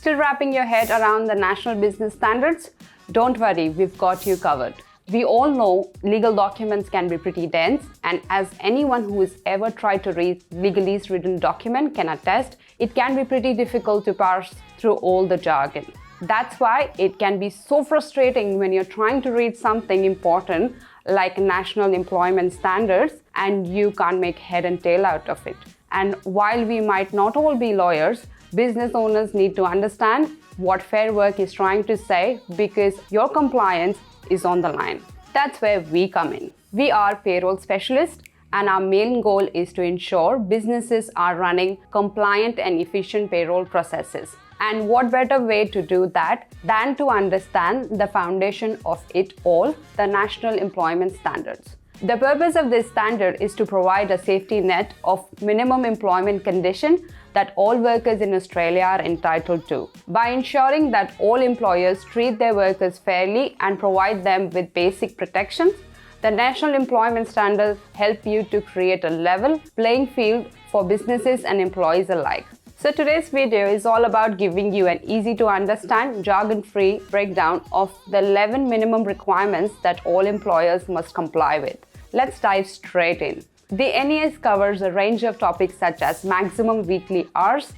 Still wrapping your head around the national business standards? Don't worry, we've got you covered. We all know legal documents can be pretty dense, and as anyone who has ever tried to read legally written document can attest, it can be pretty difficult to parse through all the jargon. That's why it can be so frustrating when you're trying to read something important like national employment standards and you can't make head and tail out of it. And while we might not all be lawyers, business owners need to understand what Fair Work is trying to say because your compliance is on the line. That's where we come in. We are payroll specialists, and our main goal is to ensure businesses are running compliant and efficient payroll processes. And what better way to do that than to understand the foundation of it all, the National Employment Standards. The purpose of this standard is to provide a safety net of minimum employment condition that all workers in Australia are entitled to. By ensuring that all employers treat their workers fairly and provide them with basic protections, the National Employment Standards help you to create a level playing field for businesses and employees alike. So today's video is all about giving you an easy to understand, jargon-free breakdown of the 11 minimum requirements that all employers must comply with. Let's dive straight in. The NES covers a range of topics such as maximum weekly hours,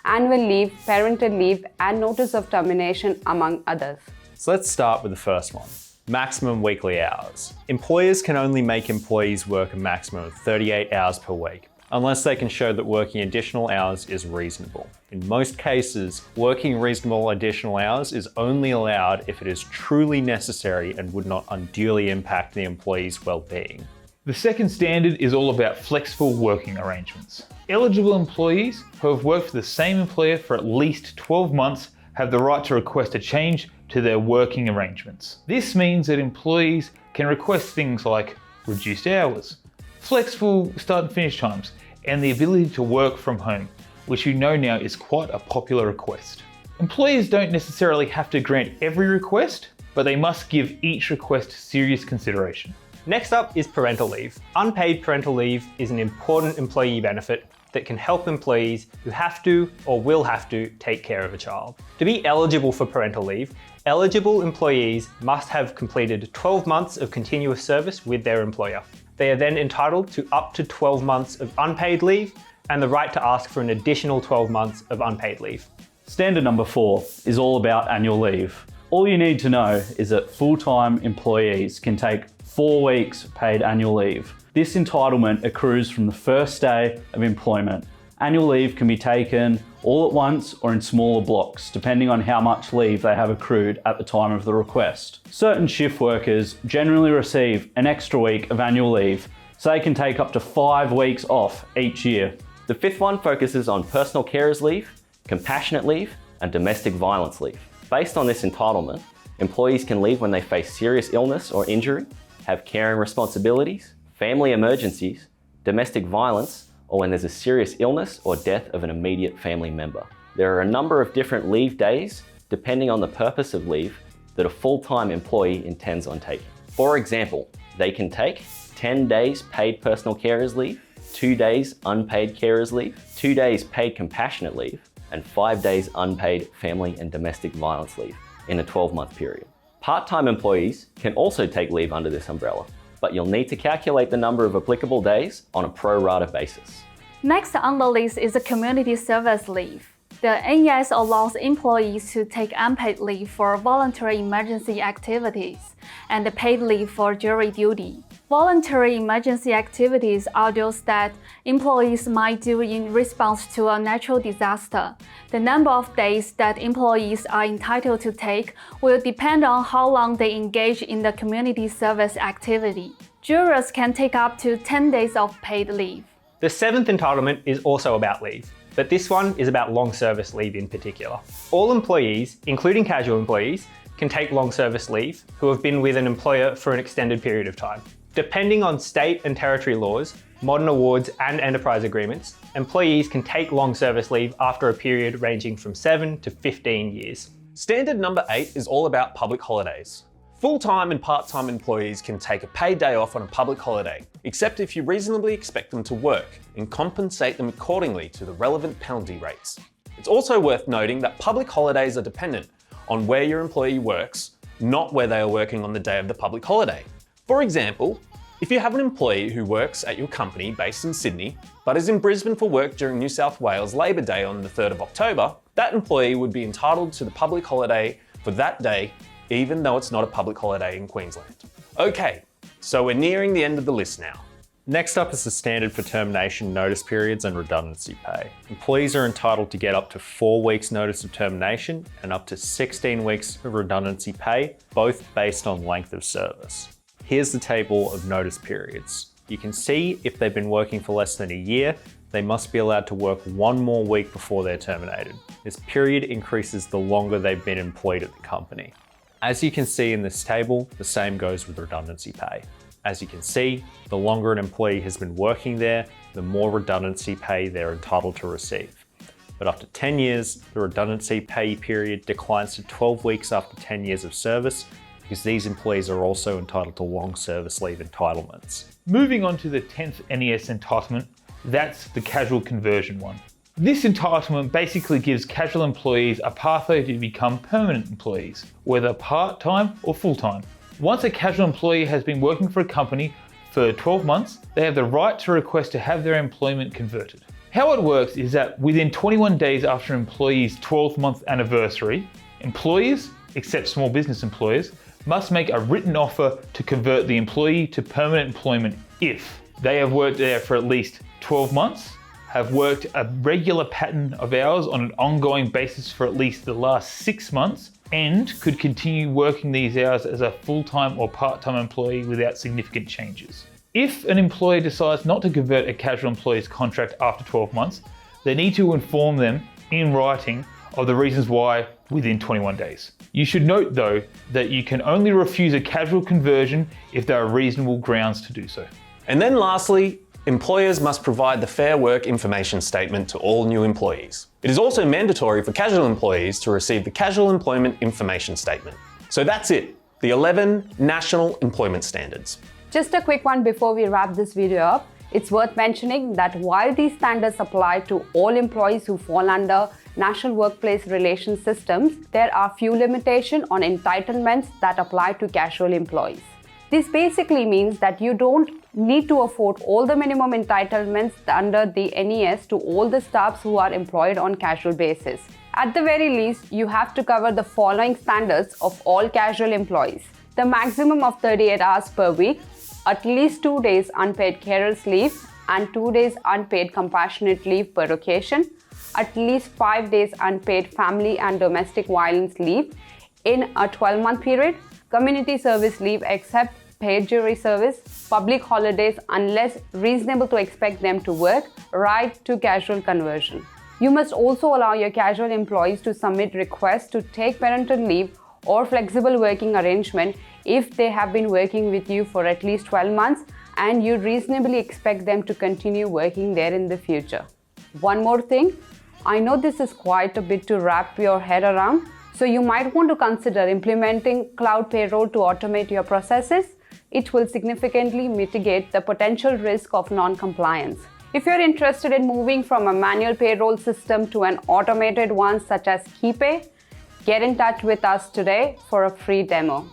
annual leave, parental leave, and notice of termination, among others. So let's start with the first one. Maximum weekly hours. Employers can only make employees work a maximum of 38 hours per week, unless they can show that working additional hours is reasonable. In most cases, working reasonable additional hours is only allowed if it is truly necessary and would not unduly impact the employee's well-being. The second standard is all about flexible working arrangements. Eligible employees who have worked for the same employer for at least 12 months have the right to request a change to their working arrangements. This means that employees can request things like reduced hours, flexible start and finish times, and the ability to work from home, which you know now is quite a popular request. Employers don't necessarily have to grant every request, but they must give each request serious consideration. Next up is parental leave. Unpaid parental leave is an important employee benefit that can help employees who have to or will have to take care of a child. To be eligible for parental leave, eligible employees must have completed 12 months of continuous service with their employer. They are then entitled to up to 12 months of unpaid leave and the right to ask for an additional 12 months of unpaid leave. Standard number 4 is all about annual leave. All you need to know is that full-time employees can take 4 weeks paid annual leave. This entitlement accrues from the first day of employment. Annual leave can be taken all at once or in smaller blocks, depending on how much leave they have accrued at the time of the request. Certain shift workers generally receive an extra week of annual leave, so they can take up to 5 weeks off each year. The fifth one focuses on personal carers leave, compassionate leave, and domestic violence leave. Based on this entitlement, employees can leave when they face serious illness or injury, have caring responsibilities, family emergencies, domestic violence, or when there's a serious illness or death of an immediate family member. There are a number of different leave days, depending on the purpose of leave, that a full-time employee intends on taking. For example, they can take 10 days paid personal carers leave, 2 days unpaid carers leave, 2 days paid compassionate leave, and 5 days unpaid family and domestic violence leave in a 12-month period. Part-time employees can also take leave under this umbrella, but you'll need to calculate the number of applicable days on a pro rata basis. Next on the list is the community service leave. The NES allows employees to take unpaid leave for voluntary emergency activities and paid leave for jury duty. Voluntary emergency activities are those that employees might do in response to a natural disaster. The number of days that employees are entitled to take will depend on how long they engage in the community service activity. Jurors can take up to 10 days of paid leave. The seventh entitlement is also about leave, but this one is about long service leave in particular. All employees, including casual employees, can take long service leave who have been with an employer for an extended period of time. Depending on state and territory laws, modern awards and enterprise agreements, employees can take long service leave after a period ranging from 7 to 15 years. Standard number 8 is all about public holidays. Full-time and part-time employees can take a paid day off on a public holiday, except if you reasonably expect them to work, and compensate them accordingly to the relevant penalty rates. It's also worth noting that public holidays are dependent on where your employee works, not where they are working on the day of the public holiday. For example, if you have an employee who works at your company based in Sydney, but is in Brisbane for work during New South Wales Labor Day on the 3rd of October, that employee would be entitled to the public holiday for that day, even though it's not a public holiday in Queensland. Okay, so we're nearing the end of the list now. Next up is the standard for termination notice periods and redundancy pay. Employees are entitled to get up to 4 weeks notice of termination and up to 16 weeks of redundancy pay, both based on length of service. Here's the table of notice periods. You can see if they've been working for less than a year, they must be allowed to work 1 more week before they're terminated. This period increases the longer they've been employed at the company. As you can see in this table, the same goes with redundancy pay. As you can see, the longer an employee has been working there, the more redundancy pay they're entitled to receive. But after 10 years, the redundancy pay period declines to 12 weeks after 10 years of service, because these employees are also entitled to long service leave entitlements. Moving on to the 10th NES entitlement, that's the casual conversion one. This entitlement basically gives casual employees a pathway to become permanent employees, whether part-time or full-time. Once a casual employee has been working for a company for 12 months, they have the right to request to have their employment converted. How it works is that within 21 days after an employee's 12-month anniversary, employers, except small business employers, must make a written offer to convert the employee to permanent employment if they have worked there for at least 12 months, have worked a regular pattern of hours on an ongoing basis for at least the last 6 months, and could continue working these hours as a full-time or part-time employee without significant changes. If an employer decides not to convert a casual employee's contract after 12 months, they need to inform them in writing of the reasons why within 21 days. You should note though that you can only refuse a casual conversion if there are reasonable grounds to do so. And then lastly, employers must provide the Fair Work Information Statement to all new employees. It is also mandatory for casual employees to receive the Casual Employment Information Statement. So that's it, the 11 national employment standards. Just a quick one before we wrap this video up. It's worth mentioning that while these standards apply to all employees who fall under National Workplace Relations Systems, there are few limitations on entitlements that apply to casual employees. This basically means that you don't need to afford all the minimum entitlements under the NES to all the staffs who are employed on casual basis. At the very least, you have to cover the following standards of all casual employees: the maximum of 38 hours per week, at least 2 days unpaid carers leave and 2 days unpaid compassionate leave per occasion, at least 5 days unpaid family and domestic violence leave in a 12-month period, community service leave except paid jury service, public holidays unless reasonable to expect them to work, right to casual conversion. You must also allow your casual employees to submit requests to take parental leave or flexible working arrangement if they have been working with you for at least 12 months and you reasonably expect them to continue working there in the future. One more thing, I know this is quite a bit to wrap your head around, so you might want to consider implementing cloud payroll to automate your processes. It will significantly mitigate the potential risk of non-compliance. If you're interested in moving from a manual payroll system to an automated one such as KeyPay, get in touch with us today for a free demo.